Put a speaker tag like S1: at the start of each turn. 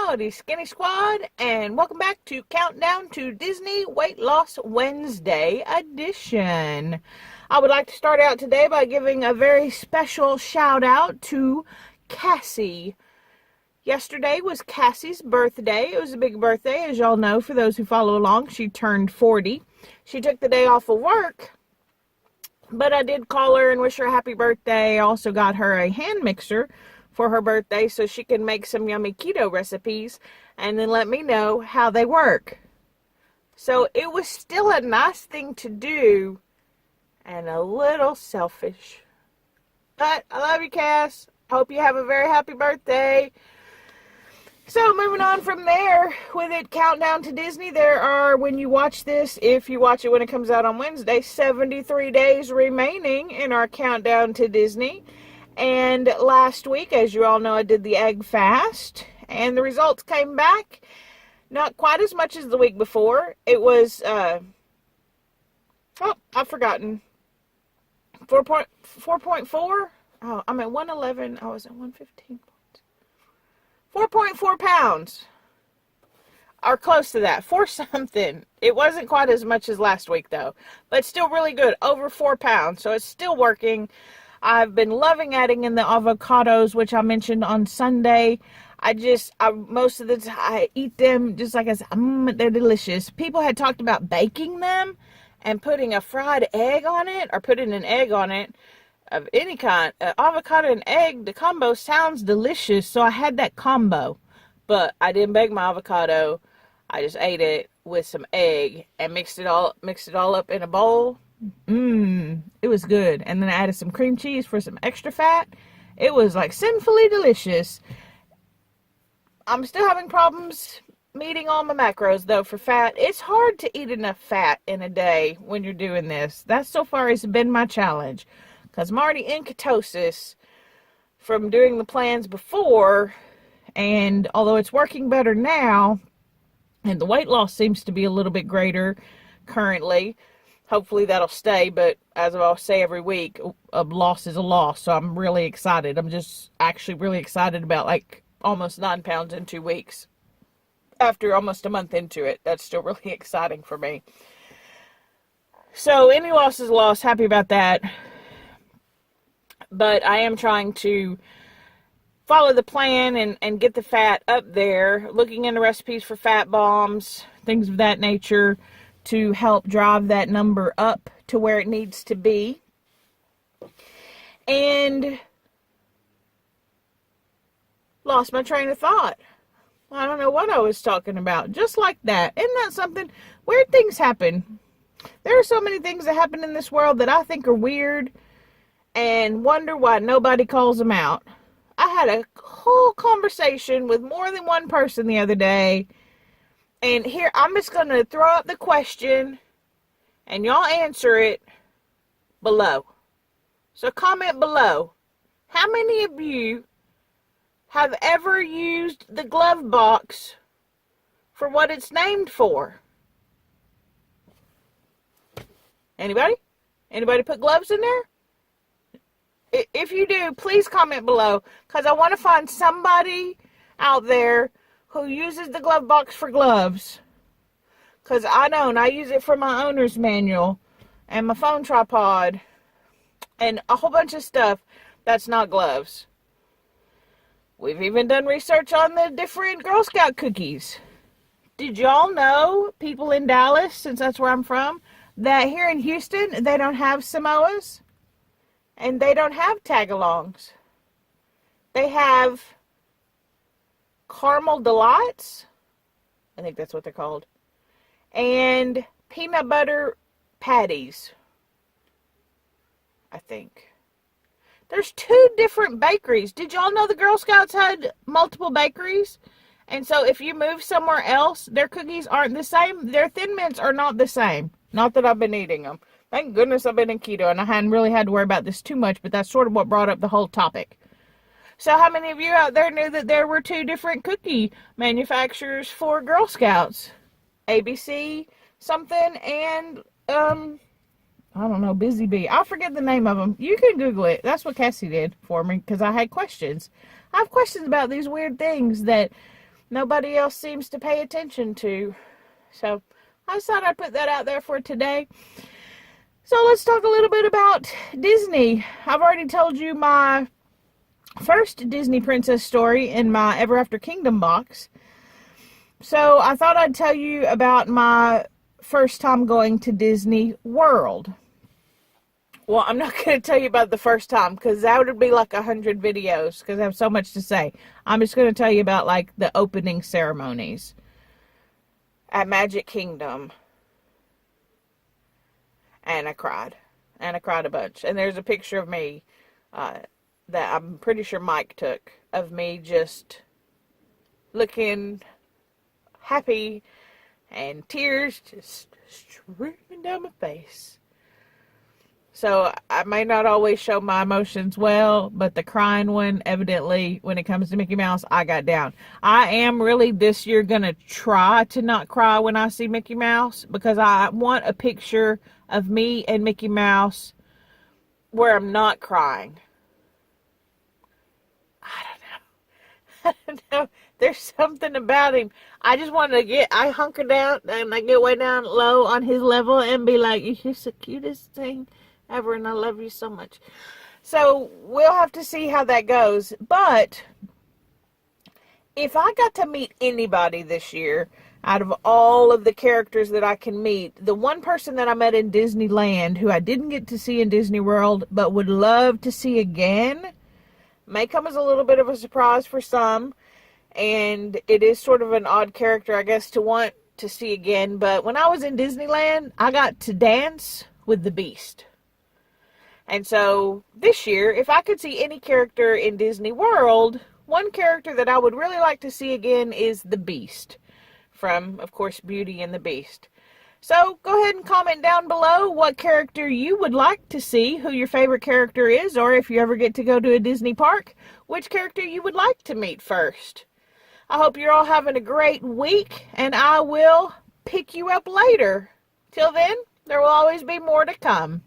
S1: Howdy SkinnySquad, and welcome back to Countdown to Disney Weight Loss Wednesday edition. I would like to start out today by giving a very special shout out to Cassie. Yesterday was Cassie's birthday. It was a big birthday, as y'all know, for those who follow along. She turned 40. She took the day off of work, but I did call her and wish her a happy birthday. I also got her a hand mixer for her birthday so she can make some yummy keto recipes and then let me know how they work. So it was still a nice thing to do and a little selfish. But I love you, Cass. Hope you have a very happy birthday. So moving on from there with it, Countdown to Disney, there are, when you watch this, if you watch it when it comes out on Wednesday, 73 days remaining in our Countdown to Disney. And last week, as you all know, I did the egg fast, and the results came back not quite as much as the week before. It was, I've forgotten, 4.4? Oh, I'm at 111. I was at 115. 4.4 pounds, or close to that, 4 something. It wasn't quite as much as last week, though, but still really good, over 4 pounds, so it's still working. I've been loving adding in the avocados, which I mentioned on Sunday. Most of the time, I eat them just like I said, they're delicious. People had talked about baking them and putting a fried egg on it, or putting an egg on it of any kind. Avocado and egg, the combo sounds delicious, so I had that combo. But I didn't bake my avocado. I just ate it with some egg and mixed it all up in a bowl. It was good. And then I added some cream cheese for some extra fat. It was like sinfully delicious. I'm still having problems meeting all my macros though for fat. It's hard to eat enough fat in a day when you're doing this. That so far has been my challenge, because I'm already in ketosis from doing the plans before, and although it's working better now and the weight loss seems to be a little bit greater currently, hopefully that'll stay, but as I'll say every week, a loss is a loss, so I'm really excited. I'm just actually really excited about like almost 9 pounds in 2 weeks. After almost a month into it, that's still really exciting for me. So any loss is a loss, happy about that. But I am trying to follow the plan and get the fat up there, looking into recipes for fat bombs, things of that nature, to help drive that number up to where it needs to be. And lost my train of thought. I don't know what I was talking about. Just like that. Isn't that something? Weird things happen. There are so many things that happen in this world that I think are weird and wonder why nobody calls them out. I had a whole conversation with more than one person the other day. And here, I'm just going to throw up the question, and y'all answer it below. So comment below. How many of you have ever used the glove box for what it's named for? Anybody? Anybody put gloves in there? If you do, please comment below, because I want to find somebody out there who uses the glove box for gloves, because I don't. I use it for my owner's manual and my phone tripod and a whole bunch of stuff that's not gloves. We've even done research on the different Girl Scout cookies. Did y'all know, people in Dallas, since that's where I'm from, that here in Houston they don't have Samoas and they don't have tag-alongs? They have caramel delights, I think that's what they're called, and peanut butter patties, I think. There's 2 different bakeries. Did y'all know the Girl Scouts had multiple bakeries? And so if you move somewhere else, their cookies aren't the same. Their Thin Mints are not the same. Not that I've been eating them. Thank goodness I've been in keto and I hadn't really had to worry about this too much, but that's sort of what brought up the whole topic. So how many of you out there knew that there were 2 different cookie manufacturers for Girl Scouts? ABC something and, I don't know, Busy Bee. I forget the name of them. You can Google it. That's what Cassie did for me because I had questions. I have questions about these weird things that nobody else seems to pay attention to. So I just thought I'd put that out there for today. So let's talk a little bit about Disney. I've already told you my first Disney princess story in my Ever After Kingdom box. So I thought I'd tell you about my first time going to Disney World. Well, I'm not going to tell you about the first time because that would be like 100 videos because I have so much to say. I'm just going to tell you about like the opening ceremonies at Magic Kingdom. And I cried. And I cried a bunch. And there's a picture of me that I'm pretty sure Mike took of me just looking happy and tears just streaming down my face. So I may not always show my emotions well, but the crying one, evidently, when it comes to Mickey Mouse, I got down. I am really this year going to try to not cry when I see Mickey Mouse because I want a picture of me and Mickey Mouse where I'm not crying. I don't know. There's something about him. I just want to I hunker down and I get way down low on his level and be like, you're just the cutest thing ever and I love you so much. So we'll have to see how that goes. But if I got to meet anybody this year, out of all of the characters that I can meet, the one person that I met in Disneyland who I didn't get to see in Disney World but would love to see again, may come as a little bit of a surprise for some, and it is sort of an odd character, I guess, to want to see again, but when I was in Disneyland, I got to dance with the Beast. And so this year, if I could see any character in Disney World, one character that I would really like to see again is the Beast from, of course, Beauty and the Beast. So go ahead and comment down below what character you would like to see, who your favorite character is, or if you ever get to go to a Disney park, which character you would like to meet first. I hope you're all having a great week, and I will pick you up later. Till then, there will always be more to come.